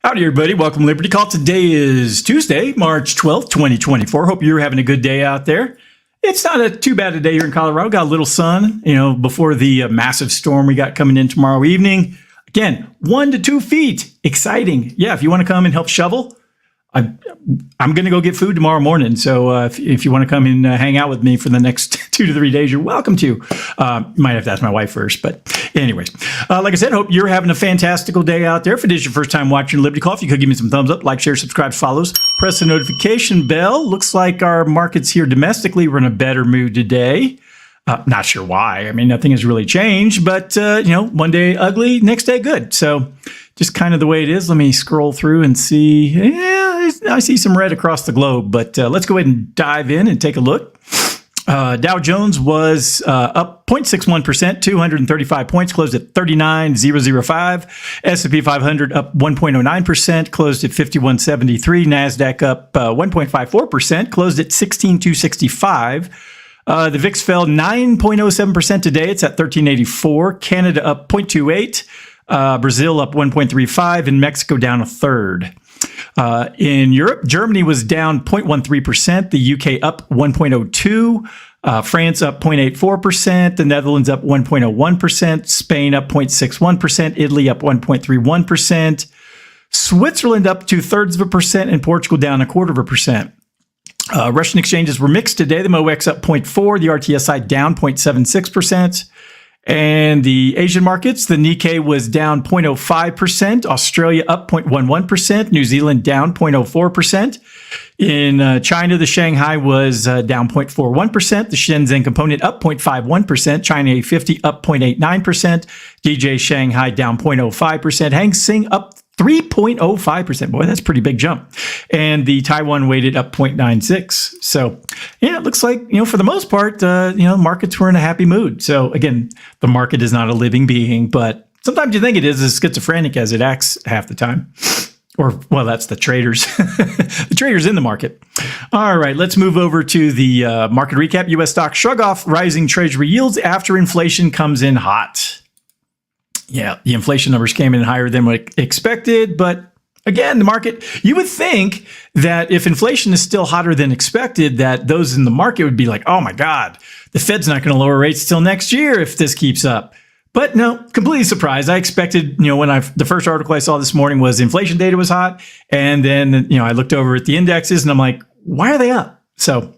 Howdy, everybody. Welcome to Liberty Call. Today is Tuesday, March 12th, 2024. Hope you're having a good day out there. It's not too bad a day here in Colorado. Got a little sun, before the massive storm we got coming in tomorrow evening. Again, 1 to 2 feet. Exciting. Yeah, if you want to come and help shovel, I'm going to go get food tomorrow morning. So if you want to come and hang out with me for the next 2 to 3 days, you're welcome to. You might have to ask my wife first. But anyways, like I said, hope you're having a fantastical day out there. If it is your first time watching Liberty Call, if you could give me some thumbs up, like, share, subscribe, follows, press the notification bell. Looks like our markets here domestically were in a better mood today. Not sure why. I mean, nothing has really changed, but, one day ugly, next day good. So just kind of the way it is. Let me scroll through and see. Yeah, I see some red across the globe, but let's go ahead and dive in and take a look. Dow Jones was up 0.61%, 235 points, closed at 39,005. S&P 500 up 1.09%, closed at 5173. NASDAQ up 1.54%, closed at 16,265. The VIX fell 9.07% today. It's at 1384. Canada up 0.28. Brazil up 1.35, and Mexico down a third. In Europe, Germany was down 0.13%. The UK up 1.02%. France up 0.84%. The Netherlands up 1.01%. Spain up 0.61%. Italy up 1.31%. Switzerland up 0.2%, and Portugal down 0.25%. Russian exchanges were mixed today. The MOEX up 0.4%, the RTSI down 0.76%. And the Asian markets, the Nikkei was down 0.05%, Australia up 0.11%, New Zealand down 0.04%. In China, the Shanghai was down 0.41%, the Shenzhen component up 0.51%, China A50 up 0.89%, DJ Shanghai down 0.05%, Hang Seng up 3.05%. Boy, that's a pretty big jump. And the Taiwan weighted up 0.96. So, yeah, it looks like, for the most part, markets were in a happy mood. So, again, the market is not a living being, but sometimes you think it is as schizophrenic as it acts half the time. Or, well, that's the traders. The traders in the market. All right, let's move over to the market recap. U.S. stocks shrug off rising Treasury yields after inflation comes in hot. Yeah, the inflation numbers came in higher than what expected. But again, the market, you would think that if inflation is still hotter than expected, that those in the market would be like, oh my God, the Fed's not going to lower rates till next year if this keeps up. But no, completely surprised. I expected, the first article I saw this morning was inflation data was hot. And then, I looked over at the indexes and I'm like, why are they up? So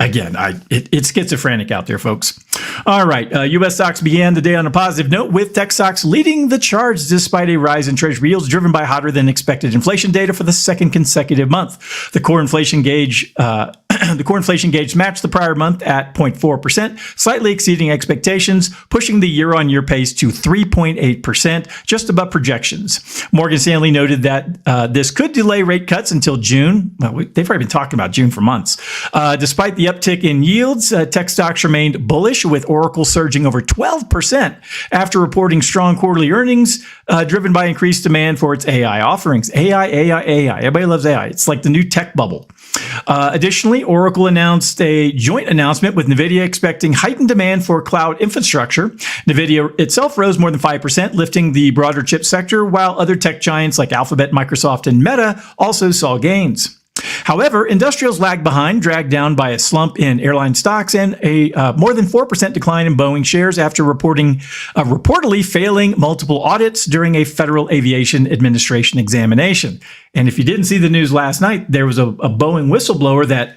again, it's schizophrenic out there, folks. All right. U.S. stocks began the day on a positive note, with tech stocks leading the charge despite a rise in Treasury yields driven by hotter than expected inflation data for the second consecutive month. The core inflation gauge matched the prior month at 0.4%, slightly exceeding expectations, pushing the year-on-year pace to 3.8%, just above projections. Morgan Stanley noted that this could delay rate cuts until June. Well, they've already been talking about June for months. Despite the uptick in yields, tech stocks remained bullish, with Oracle surging over 12% after reporting strong quarterly earnings, driven by increased demand for its AI offerings. AI. Everybody loves AI. It's like the new tech bubble. Additionally, Oracle announced a joint announcement with NVIDIA expecting heightened demand for cloud infrastructure. NVIDIA itself rose more than 5%, lifting the broader chip sector, while other tech giants like Alphabet, Microsoft, and Meta also saw gains. However, industrials lagged behind, dragged down by a slump in airline stocks and a more than 4% decline in Boeing shares after reportedly failing multiple audits during a Federal Aviation Administration examination. And if you didn't see the news last night, there was a Boeing whistleblower that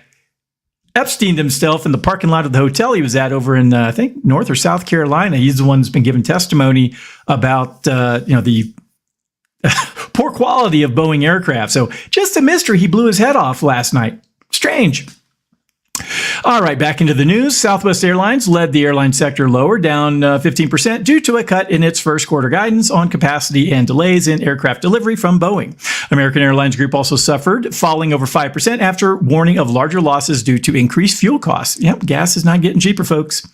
Epsteined himself in the parking lot of the hotel he was at over in, I think, North or South Carolina. He's the one who's been giving testimony about, the poor quality of Boeing aircraft. So just a mystery. He blew his head off last night. Strange. All right, back into the news. Southwest Airlines led the airline sector lower, down 15% due to a cut in its first quarter guidance on capacity and delays in aircraft delivery from Boeing. American Airlines Group also suffered, falling over 5% after warning of larger losses due to increased fuel costs. Yep, gas is not getting cheaper, folks.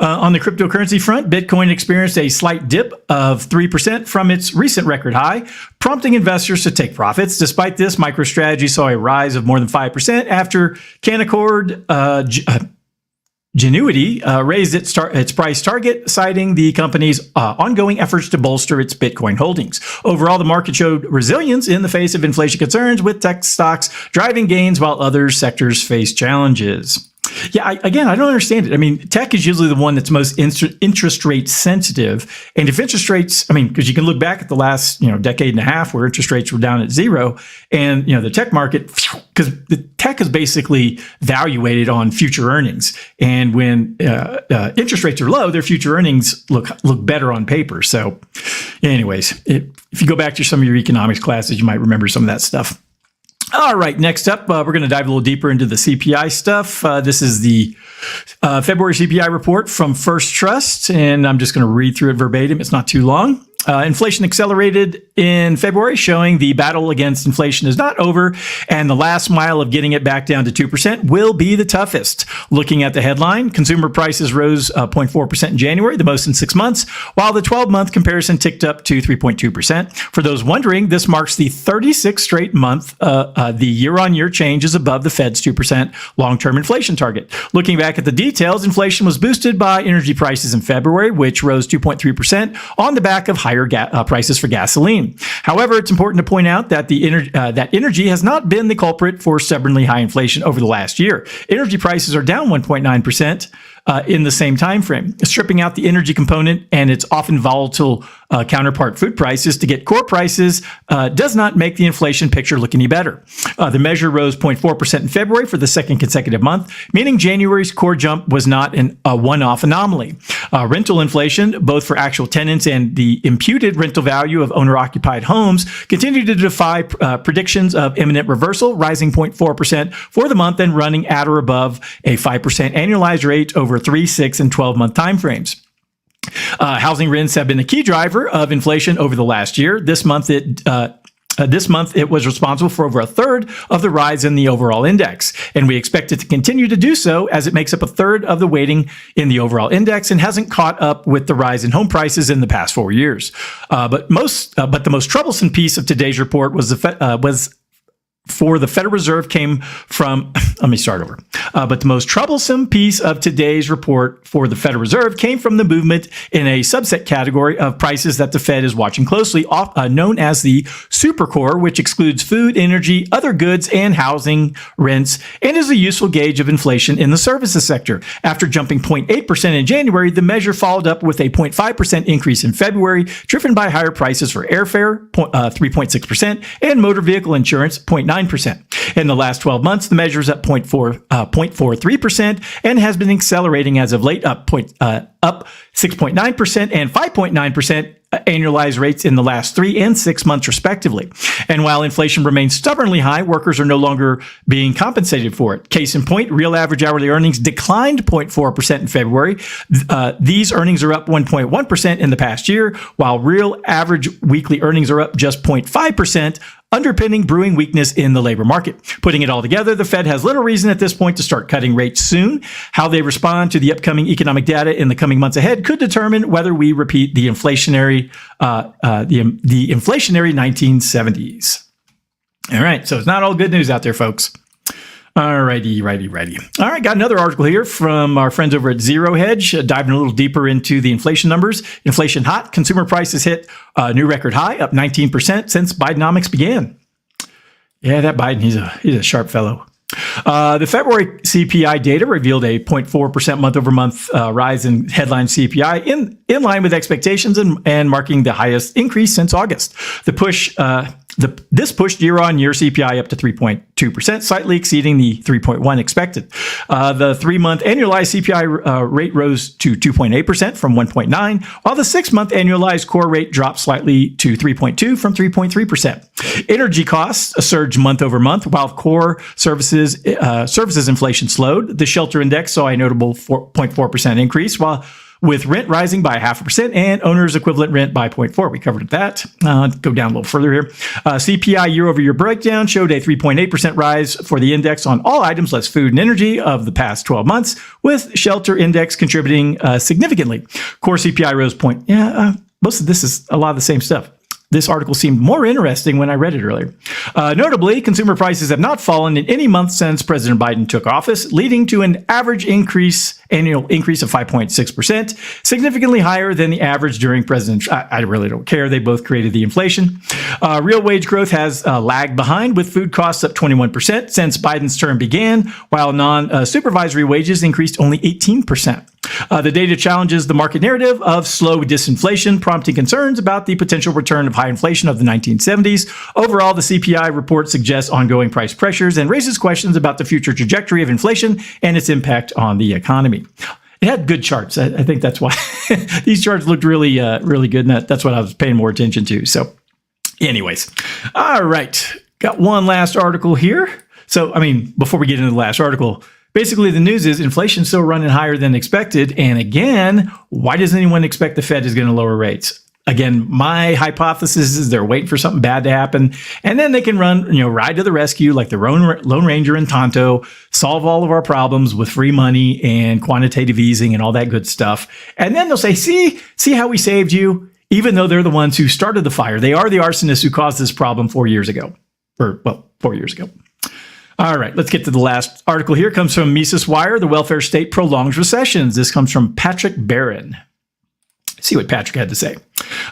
On the cryptocurrency front, Bitcoin experienced a slight dip of 3% from its recent record high, prompting investors to take profits. Despite this, MicroStrategy saw a rise of more than 5% after Canaccord Genuity raised its price target, citing the company's ongoing efforts to bolster its Bitcoin holdings. Overall, the market showed resilience in the face of inflation concerns, with tech stocks driving gains while other sectors face challenges. Yeah, I don't understand it. I mean, tech is usually the one that's most interest rate sensitive. And if interest rates, because you can look back at the last, decade and a half where interest rates were down at zero, and, the tech market, because the tech is basically valuated on future earnings. And when interest rates are low, their future earnings look better on paper. So anyways, if you go back to some of your economics classes, you might remember some of that stuff. All right, next up, we're going to dive a little deeper into the CPI stuff. This is the February CPI report from First Trust, and I'm just going to read through it verbatim. It's not too long. Inflation accelerated in February, showing the battle against inflation is not over, and the last mile of getting it back down to 2% will be the toughest. Looking at the headline, consumer prices rose 0.4% in January, the most in 6 months, while the 12-month comparison ticked up to 3.2%. For those wondering, this marks the 36th straight month the year-on-year change is above the Fed's 2% long-term inflation target. Looking back at the details, inflation was boosted by energy prices in February, which rose 2.3% on the back of higher prices for gasoline. However, it's important to point out that that energy has not been the culprit for stubbornly high inflation over the last year. Energy prices are down 1.9% in the same time frame. Stripping out the energy component and its often volatile counterpart, food prices, to get core prices does not make the inflation picture look any better. The measure rose 0.4% in February for the second consecutive month, meaning January's core jump was not a one-off anomaly. Rental inflation, both for actual tenants and the imputed rental value of owner-occupied homes, continued to defy predictions of imminent reversal, rising 0.4% for the month and running at or above a 5% annualized rate over 3, 6, and 12-month timeframes. Housing rents have been a key driver of inflation over the last year. This month, it was responsible for over a third of the rise in the overall index, and we expect it to continue to do so as it makes up a third of the weighting in the overall index and hasn't caught up with the rise in home prices in the past 4 years. But the most troublesome piece of today's report was for the Federal Reserve came from, let me start over. But the most troublesome piece of today's report for the Federal Reserve came from the movement in a subset category of prices that the Fed is watching closely, known as the supercore, which excludes food, energy, other goods, and housing rents, and is a useful gauge of inflation in the services sector. After jumping 0.8% in January, the measure followed up with a 0.5% increase in February, driven by higher prices for airfare, 3.6%, and motor vehicle insurance, 0.9%. In the last 12 months, the measure is up 0.43% and has been accelerating as of late, up 6.9% and 5.9% annualized rates in the last 3 and 6 months, respectively. And while inflation remains stubbornly high, workers are no longer being compensated for it. Case in point, real average hourly earnings declined 0.4% in February. These earnings are up 1.1% in the past year, while real average weekly earnings are up just 0.5%, underpinning brewing weakness in the labor market. Putting it all together, the Fed has little reason at this point to start cutting rates soon. How they respond to the upcoming economic data in the coming months ahead could determine whether we repeat the inflationary 1970s. All right, so it's not all good news out there, folks. All righty. All right, got another article here from our friends over at Zero Hedge, diving a little deeper into the inflation numbers. Inflation hot, consumer prices hit a new record high, up 19% since Bidenomics began. Yeah, that Biden, he's a sharp fellow. The February CPI data revealed a 0.4% month-over-month rise in headline CPI, in line with expectations and marking the highest increase since August. This pushed year-on-year CPI up to 3.2%, slightly exceeding the 3.1% expected. The 3-month annualized CPI rate rose to 2.8% from 1.9%, while the 6-month annualized core rate dropped slightly to 3.2% from 3.3%. Energy costs surged month over month, while core services inflation slowed. The shelter index saw a notable 0.4% increase, while with rent rising by 0.5% and owner's equivalent rent by 0.4%. We covered that. Go down a little further here. CPI year-over-year breakdown showed a 3.8% rise for the index on all items less food and energy of the past 12 months, with shelter index contributing significantly. Core CPI rose most of this is a lot of the same stuff. This article seemed more interesting when I read it earlier. Notably, consumer prices have not fallen in any month since President Biden took office, leading to an average annual increase of 5.6%, significantly higher than the average during President. I really don't care. They both created the inflation. Real wage growth has lagged behind, with food costs up 21% since Biden's term began, while non-supervisory wages increased only 18%. The data challenges the market narrative of slow disinflation, prompting concerns about the potential return of high inflation of the 1970s. Overall, the CPI report suggests ongoing price pressures and raises questions about the future trajectory of inflation and its impact on the economy. It had good charts. I think that's why these charts looked really good, and that's what I was paying more attention to. So anyways, all right. Got one last article here. So, before we get into the last article, basically, the news is inflation's still running higher than expected. And again, why does anyone expect the Fed is going to lower rates? Again, my hypothesis is they're waiting for something bad to happen, and then they can ride to the rescue like the Lone Ranger and Tonto, solve all of our problems with free money and quantitative easing and all that good stuff. And then they'll say, see how we saved you, even though they're the ones who started the fire. They are the arsonists who caused this problem 4 years ago. 4 years ago. All right, let's get to the last article here. It comes from Mises Wire, The Welfare State Prolongs Recessions. This comes from Patrick Barron. See what Patrick had to say.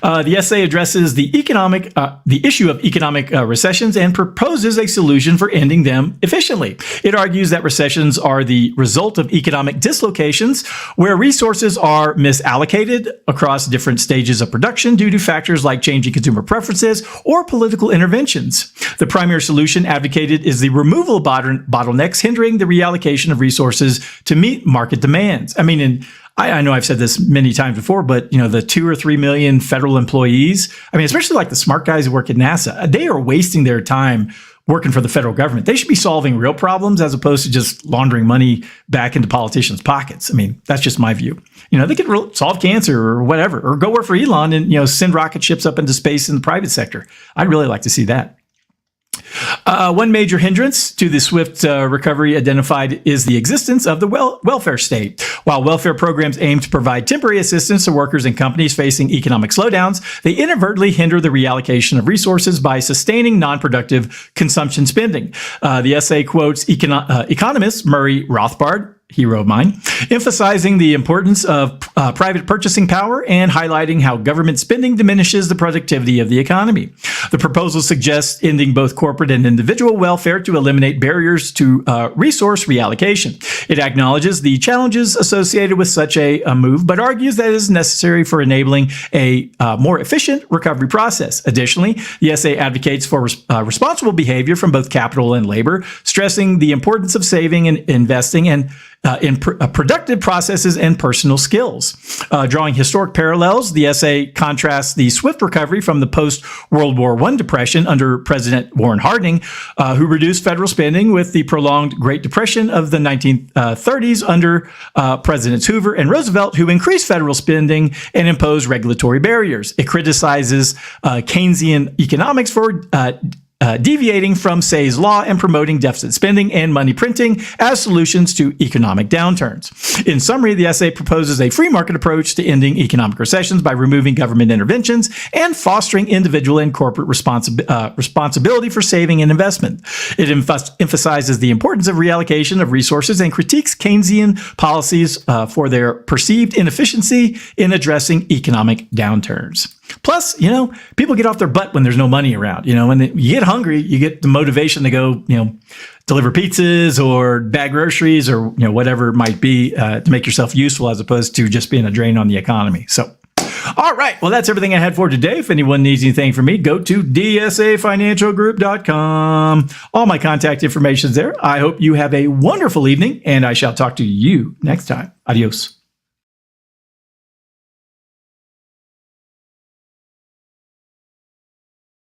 The essay addresses the issue of economic recessions and proposes a solution for ending them efficiently. It argues that recessions are the result of economic dislocations where resources are misallocated across different stages of production due to factors like changing consumer preferences or political interventions. The primary solution advocated is the removal of bottlenecks hindering the reallocation of resources to meet market demands. I know I've said this many times before, but the 2 or 3 million federal employees, especially like the smart guys who work at NASA, they are wasting their time working for the federal government. They should be solving real problems as opposed to just laundering money back into politicians' pockets. That's just my view. They could solve cancer or whatever, or go work for Elon and send rocket ships up into space in the private sector. I'd really like to see that. One major hindrance to the swift recovery identified is the existence of the welfare state. While welfare programs aim to provide temporary assistance to workers and companies facing economic slowdowns, they inadvertently hinder the reallocation of resources by sustaining non-productive consumption spending. The essay quotes economist Murray Rothbard, hero of mine, emphasizing the importance of private purchasing power and highlighting how government spending diminishes the productivity of the economy. The proposal suggests ending both corporate and individual welfare to eliminate barriers to resource reallocation. It acknowledges the challenges associated with such a move, but argues that it is necessary for enabling a more efficient recovery process. Additionally, the essay advocates for responsible behavior from both capital and labor, stressing the importance of saving and investing and in productive processes and personal skills. Drawing historic parallels, the essay contrasts the swift recovery from the post-World War I depression under President Warren Harding, who reduced federal spending, with the prolonged Great Depression of the 1930s under Presidents Hoover and Roosevelt, who increased federal spending and imposed regulatory barriers. It criticizes Keynesian economics for deviating from Say's law and promoting deficit spending and money printing as solutions to economic downturns. In summary, the essay proposes a free market approach to ending economic recessions by removing government interventions and fostering individual and corporate responsibility for saving and investment. It emphasizes the importance of reallocation of resources and critiques Keynesian policies for their perceived inefficiency in addressing economic downturns. Plus, people get off their butt when there's no money around. When you get hungry, you get the motivation to go, deliver pizzas or bag groceries or, whatever it might be to make yourself useful as opposed to just being a drain on the economy. So, all right. Well, that's everything I had for today. If anyone needs anything from me, go to dsafinancialgroup.com. All my contact information is there. I hope you have a wonderful evening, and I shall talk to you next time. Adios.